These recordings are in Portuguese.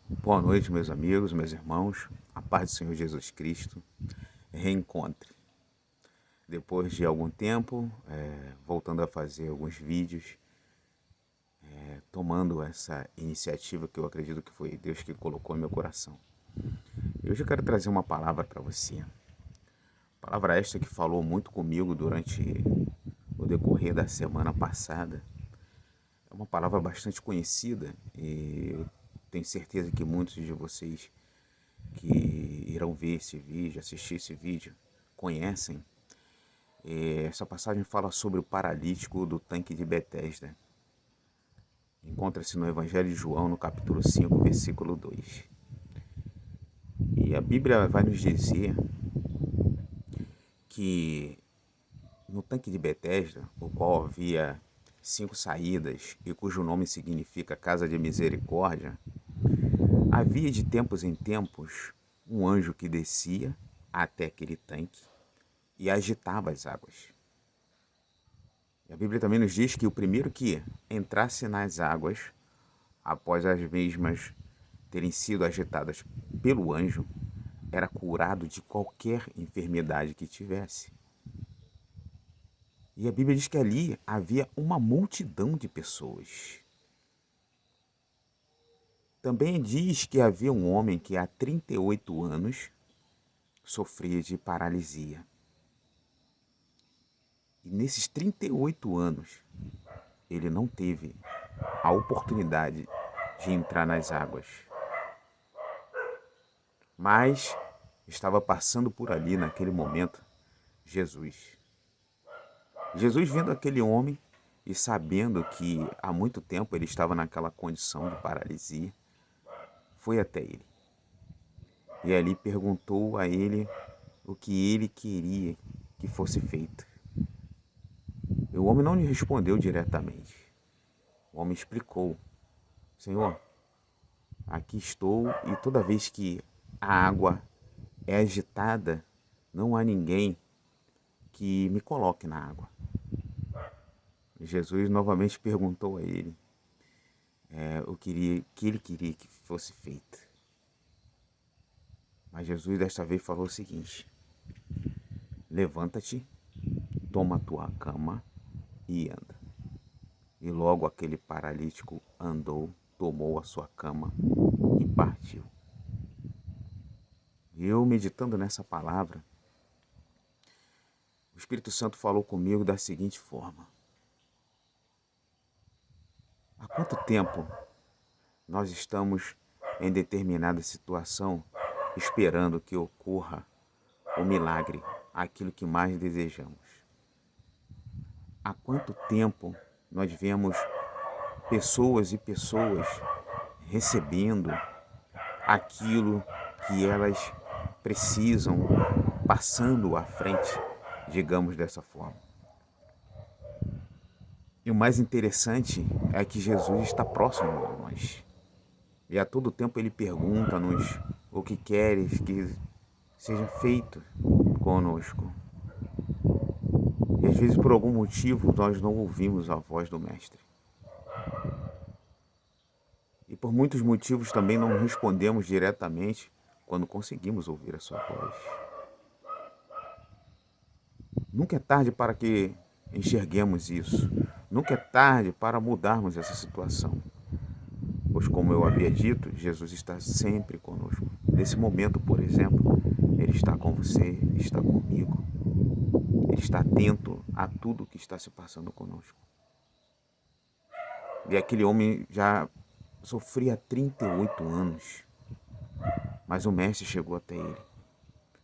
Boa noite, meus amigos, meus irmãos. A paz do Senhor Jesus Cristo. Reencontre. Depois de algum tempo, voltando a fazer alguns vídeos, tomando essa iniciativa que eu acredito que foi Deus que colocou no meu coração. E hoje eu quero trazer uma palavra para você. Palavra esta que falou muito comigo durante o decorrer da semana passada. É uma palavra bastante conhecida e eu tenho certeza que muitos de vocês que irão ver esse vídeo, assistir esse vídeo, conhecem. Essa passagem fala sobre o paralítico do tanque de Betesda. Encontra-se no Evangelho de João, no capítulo 5, versículo 2. E a Bíblia vai nos dizer que no tanque de Betesda, o qual havia 5 saídas e cujo nome significa Casa de Misericórdia, havia de tempos em tempos um anjo que descia até aquele tanque e agitava as águas. E a Bíblia também nos diz que o primeiro que entrasse nas águas, após as mesmas terem sido agitadas pelo anjo, era curado de qualquer enfermidade que tivesse. E a Bíblia diz que ali havia uma multidão de pessoas. Também diz que havia um homem que há 38 anos sofria de paralisia. E nesses 38 anos, ele não teve a oportunidade de entrar nas águas. Mas estava passando por ali naquele momento Jesus. Jesus vendo aquele homem e sabendo que há muito tempo ele estava naquela condição de paralisia, foi até ele. E ali perguntou a ele o que ele queria que fosse feito. E o homem não lhe respondeu diretamente. O homem explicou: Senhor, aqui estou e toda vez que a água é agitada, não há ninguém que me coloque na água. E Jesus novamente perguntou a ele o que ele queria que fosse feito. Mas Jesus desta vez falou o seguinte: levanta-te, toma a tua cama e anda. E logo aquele paralítico andou, tomou a sua cama e partiu. E eu, meditando nessa palavra, o Espírito Santo falou comigo da seguinte forma: há quanto tempo nós estamos em determinada situação esperando que ocorra o milagre, aquilo que mais desejamos? Há quanto tempo nós vemos pessoas e pessoas recebendo aquilo que elas precisam, passando à frente, digamos dessa forma? E o mais interessante é que Jesus está próximo a nós. E a todo tempo ele pergunta-nos o que queres que seja feito conosco. E às vezes por algum motivo nós não ouvimos a voz do Mestre. E por muitos motivos também não respondemos diretamente quando conseguimos ouvir a sua voz. Nunca é tarde para que enxerguemos isso. Nunca é tarde para mudarmos essa situação. Pois, como eu havia dito, Jesus está sempre conosco. Nesse momento, por exemplo, Ele está com você, está comigo. Ele está atento a tudo que está se passando conosco. E aquele homem já sofria 38 anos, mas o Mestre chegou até ele.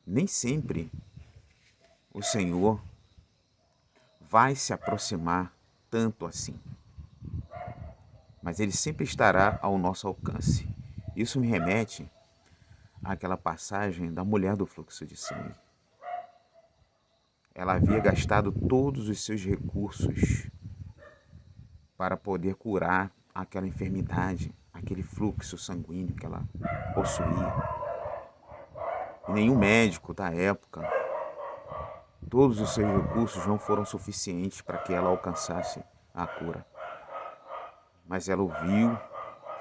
Nem sempre o Senhor vai se aproximar tanto assim, mas Ele sempre estará ao nosso alcance. Isso me remete àquela passagem da mulher do fluxo de sangue. Ela havia gastado todos os seus recursos para poder curar aquela enfermidade, aquele fluxo sanguíneo que ela possuía. E nenhum médico da época, todos os seus recursos não foram suficientes para que ela alcançasse a cura. Mas ela ouviu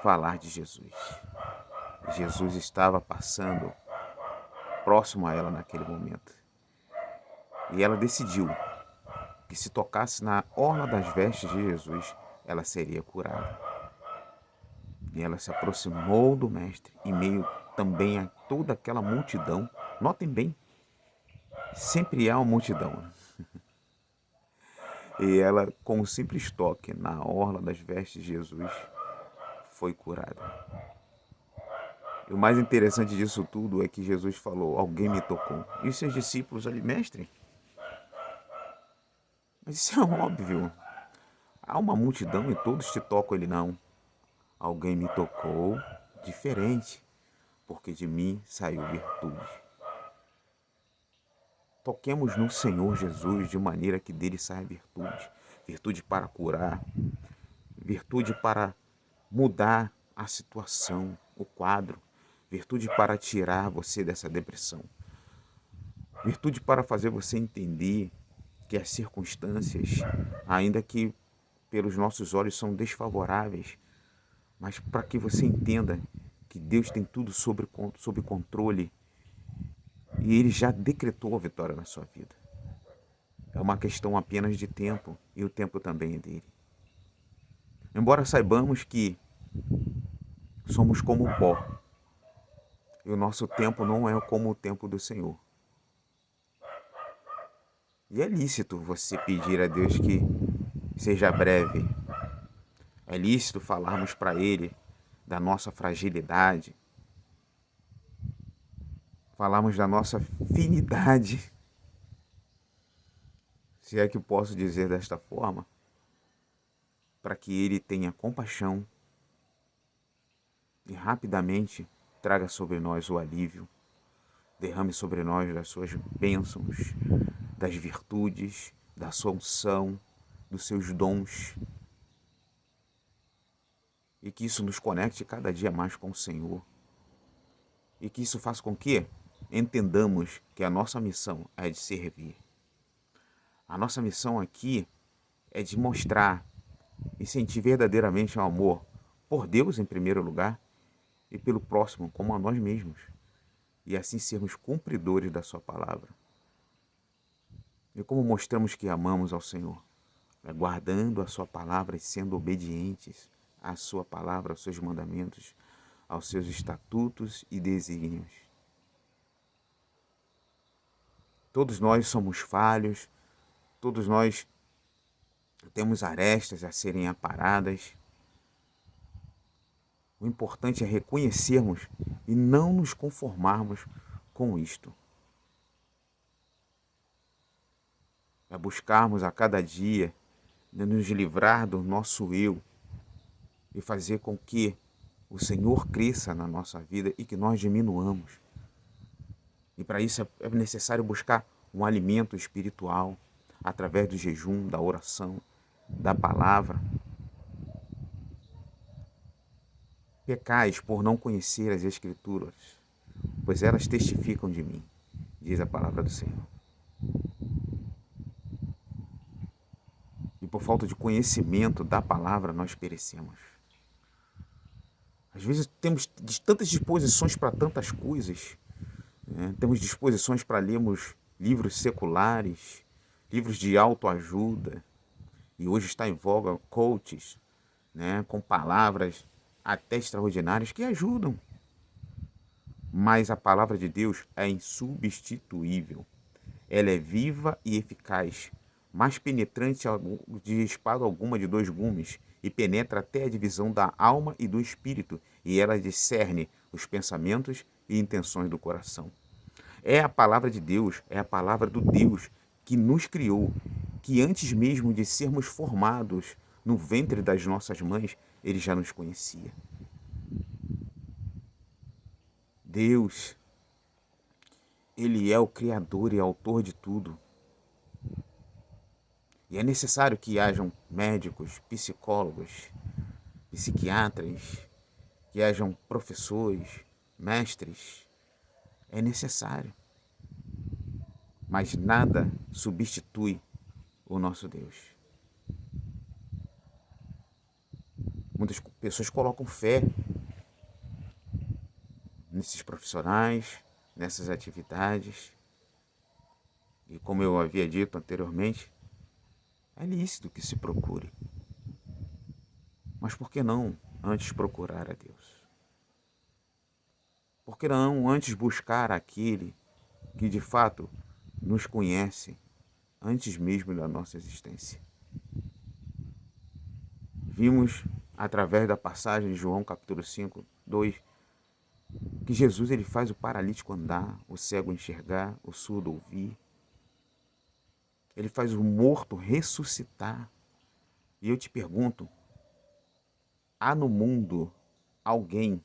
falar de Jesus. Jesus estava passando próximo a ela naquele momento. E ela decidiu que se tocasse na orla das vestes de Jesus, ela seria curada. E ela se aproximou do mestre, em meio também a toda aquela multidão. Notem bem, sempre há uma multidão. E ela, com um simples toque na orla das vestes de Jesus, foi curada. E o mais interessante disso tudo é que Jesus falou: alguém me tocou. E os seus discípulos ali, mestre, mas isso é óbvio. Há uma multidão e todos te tocam. Ele: não. Alguém me tocou diferente, porque de mim saiu virtude. Toquemos no Senhor Jesus de maneira que dele saia virtude. Virtude para curar, virtude para mudar a situação, o quadro, virtude para tirar você dessa depressão, virtude para fazer você entender que as circunstâncias, ainda que pelos nossos olhos são desfavoráveis, mas para que você entenda que Deus tem tudo sob controle e Ele já decretou a vitória na sua vida. É uma questão apenas de tempo e o tempo também é dele. Embora saibamos que somos como pó e o nosso tempo não é como o tempo do Senhor. E é lícito você pedir a Deus que seja breve. É lícito falarmos para Ele da nossa fragilidade, falarmos da nossa finidade, se é que posso dizer desta forma, para que Ele tenha compaixão e rapidamente traga sobre nós o alívio, derrame sobre nós das suas bênçãos, das virtudes, da sua unção, dos seus dons, e que isso nos conecte cada dia mais com o Senhor, e que isso faça com que entendamos que a nossa missão é de servir. A nossa missão aqui é de mostrar e sentir verdadeiramente o amor por Deus em primeiro lugar e pelo próximo como a nós mesmos, e assim sermos cumpridores da sua palavra. E como mostramos que amamos ao Senhor? É guardando a sua palavra e sendo obedientes à sua palavra, aos seus mandamentos, aos seus estatutos e desígnios. Todos nós somos falhos, todos nós temos arestas a serem aparadas. O importante é reconhecermos e não nos conformarmos com isto. É buscarmos a cada dia nos livrar do nosso eu e fazer com que o Senhor cresça na nossa vida e que nós diminuamos. E para isso é necessário buscar um alimento espiritual através do jejum, da oração, da palavra. Pecais por não conhecer as Escrituras, pois elas testificam de mim, diz a palavra do Senhor. E por falta de conhecimento da palavra, nós perecemos. Às vezes temos tantas disposições para tantas coisas, né? Temos disposições para lermos livros seculares, livros de autoajuda, e hoje está em voga coaches, né? Com palavras até extraordinárias que ajudam. Mas a palavra de Deus é insubstituível. Ela é viva e eficaz, mais penetrante de espada alguma de dois gumes, e penetra até a divisão da alma e do espírito, e ela discerne os pensamentos e intenções do coração. É a palavra de Deus, é a palavra do Deus que nos criou, que antes mesmo de sermos formados no ventre das nossas mães, Ele já nos conhecia. Deus, Ele é o Criador e autor de tudo. E é necessário que hajam médicos, psicólogos, psiquiatras, que hajam professores, mestres. É necessário. Mas nada substitui o nosso Deus. Muitas pessoas colocam fé nesses profissionais, nessas atividades. E como eu havia dito anteriormente, é lícito que se procure. Mas por que não antes procurar a Deus? Por que não antes buscar aquele que de fato nos conhece antes mesmo da nossa existência? Vimos através da passagem de João capítulo 5, 2, que Jesus ele faz o paralítico andar, o cego enxergar, o surdo ouvir. Ele faz o morto ressuscitar. E eu te pergunto, há no mundo alguém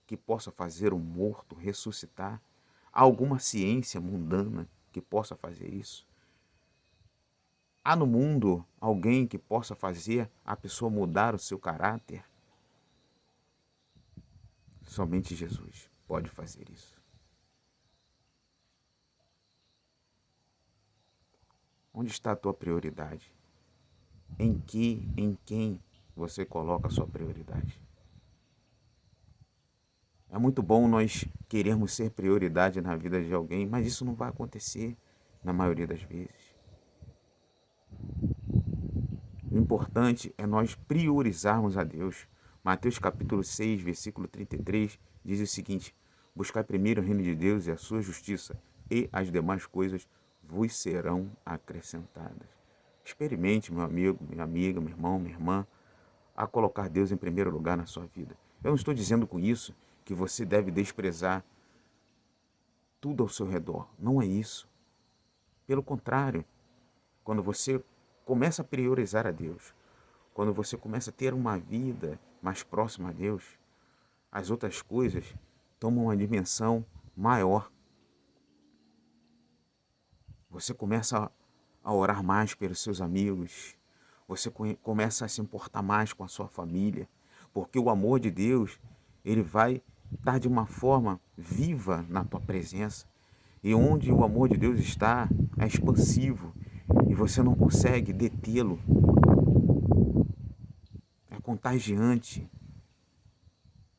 que possa fazer o morto ressuscitar? Há alguma ciência mundana que possa fazer isso? Há no mundo alguém que possa fazer a pessoa mudar o seu caráter? Somente Jesus pode fazer isso. Onde está a tua prioridade? Em quem você coloca a sua prioridade? É muito bom nós querermos ser prioridade na vida de alguém, mas isso não vai acontecer na maioria das vezes. O importante é nós priorizarmos a Deus. Mateus capítulo 6, versículo 33 diz o seguinte: buscai primeiro o reino de Deus e a sua justiça, e as demais coisas vos serão acrescentadas. Experimente, meu amigo, minha amiga, meu irmão, minha irmã, a colocar Deus em primeiro lugar na sua vida. Eu não estou dizendo com isso que você deve desprezar tudo ao seu redor. Não é isso. Pelo contrário, quando você começa a priorizar a Deus, quando você começa a ter uma vida mais próxima a Deus, as outras coisas tomam uma dimensão maior. Você começa a orar mais pelos seus amigos, você começa a se importar mais com a sua família, porque o amor de Deus, ele vai estar de uma forma viva na tua presença. E onde o amor de Deus está, é expansivo e você não consegue detê-lo. É contagiante.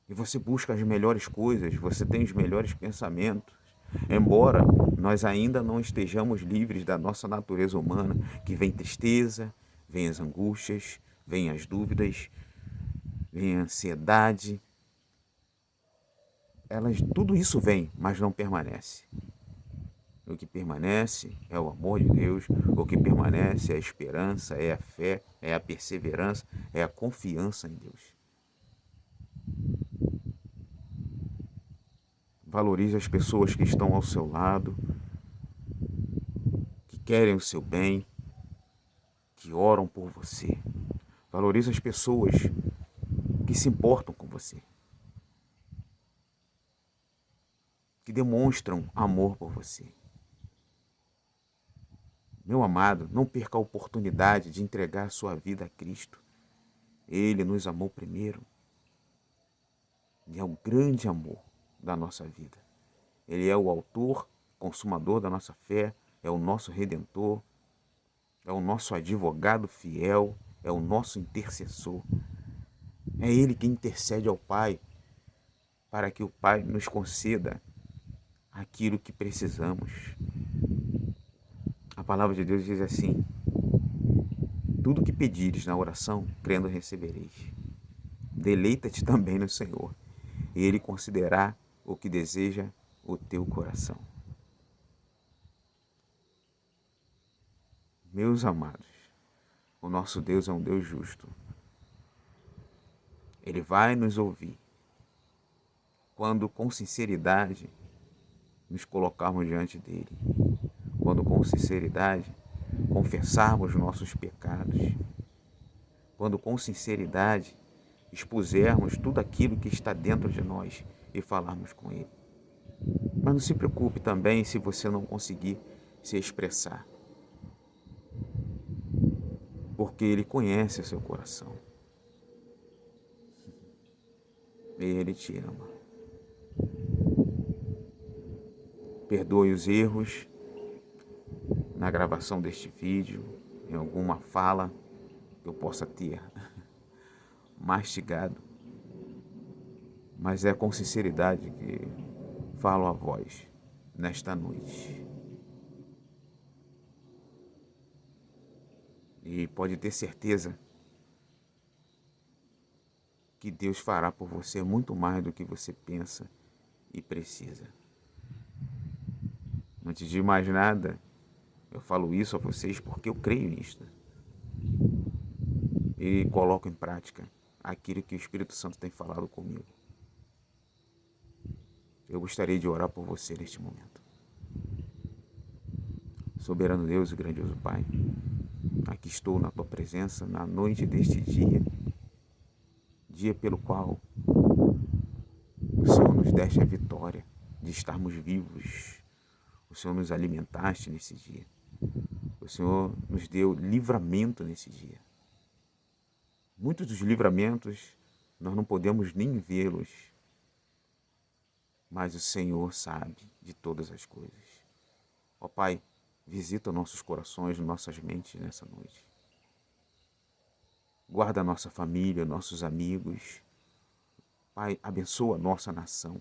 E você busca as melhores coisas, você tem os melhores pensamentos. Embora nós ainda não estejamos livres da nossa natureza humana, que vem tristeza, vem as angústias, vem as dúvidas, vem a ansiedade. Tudo isso vem, mas não permanece. O que permanece é o amor de Deus, o que permanece é a esperança, é a fé, é a perseverança, é a confiança em Deus. Valorize as pessoas que estão ao seu lado, que querem o seu bem, que oram por você. Valorize as pessoas que se importam com você, que demonstram amor por você. Meu amado, não perca a oportunidade de entregar sua vida a Cristo. Ele nos amou primeiro. E é o grande amor da nossa vida. Ele é o autor, consumador da nossa fé, é o nosso redentor, é o nosso advogado fiel, é o nosso intercessor. É Ele que intercede ao Pai para que o Pai nos conceda aquilo que precisamos. A palavra de Deus diz assim: tudo que pedires na oração, crendo recebereis. Deleita-te também no Senhor, e Ele concederá o que deseja o teu coração. Meus amados, o nosso Deus é um Deus justo. Ele vai nos ouvir quando com sinceridade nos colocarmos diante dele. Quando com sinceridade confessarmos nossos pecados. Quando com sinceridade expusermos tudo aquilo que está dentro de nós e falarmos com ele. Mas não se preocupe também se você não conseguir se expressar, porque ele conhece o seu coração. Ele te ama. Perdoe os erros na gravação deste vídeo, em alguma fala que eu possa ter mastigado. Mas é com sinceridade que falo a vós nesta noite. E pode ter certeza que Deus fará por você muito mais do que você pensa e precisa. Antes de mais nada, eu falo isso a vocês porque eu creio nisto. E coloco em prática aquilo que o Espírito Santo tem falado comigo. Eu gostaria de orar por você neste momento. Soberano Deus e grandioso Pai, aqui estou na tua presença na noite deste dia, dia pelo qual o Senhor nos deste a vitória de estarmos vivos. O Senhor nos alimentaste nesse dia. O Senhor nos deu livramento nesse dia. Muitos dos livramentos nós não podemos nem vê-los, mas o Senhor sabe de todas as coisas. Ó Pai, visita nossos corações, nossas mentes nessa noite. Guarda a nossa família, nossos amigos. Pai, abençoa a nossa nação.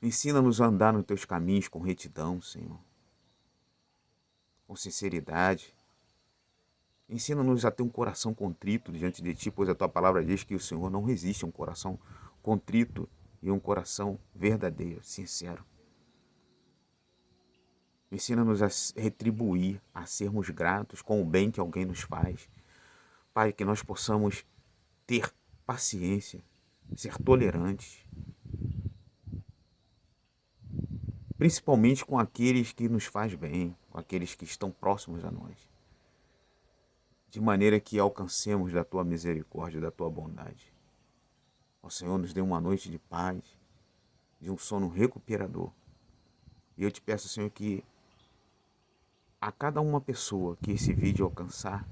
Ensina-nos a andar nos teus caminhos com retidão, Senhor. Com sinceridade. Ensina-nos a ter um coração contrito diante de Ti, pois a Tua palavra diz que o Senhor não resiste a um coração contrito e um coração verdadeiro, sincero. Ensina-nos a retribuir, a sermos gratos com o bem que alguém nos faz. Pai, que nós possamos ter paciência, ser tolerantes, principalmente com aqueles que nos faz bem, com aqueles que estão próximos a nós, de maneira que alcancemos da Tua misericórdia, da Tua bondade. Ó Senhor, nos dê uma noite de paz, de um sono recuperador. E eu te peço, Senhor, que a cada uma pessoa que esse vídeo alcançar,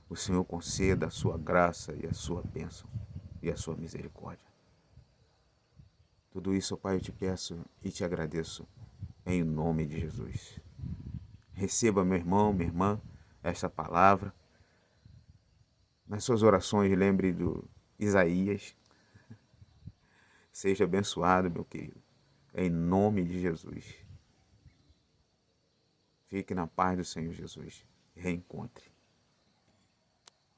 o Senhor conceda a sua graça e a sua bênção e a sua misericórdia. Tudo isso, Pai, eu te peço e te agradeço em nome de Jesus. Receba, meu irmão, minha irmã, esta palavra. Nas suas orações, lembre do Isaías. Seja abençoado, meu querido, em nome de Jesus. Fique na paz do Senhor Jesus. Reencontre.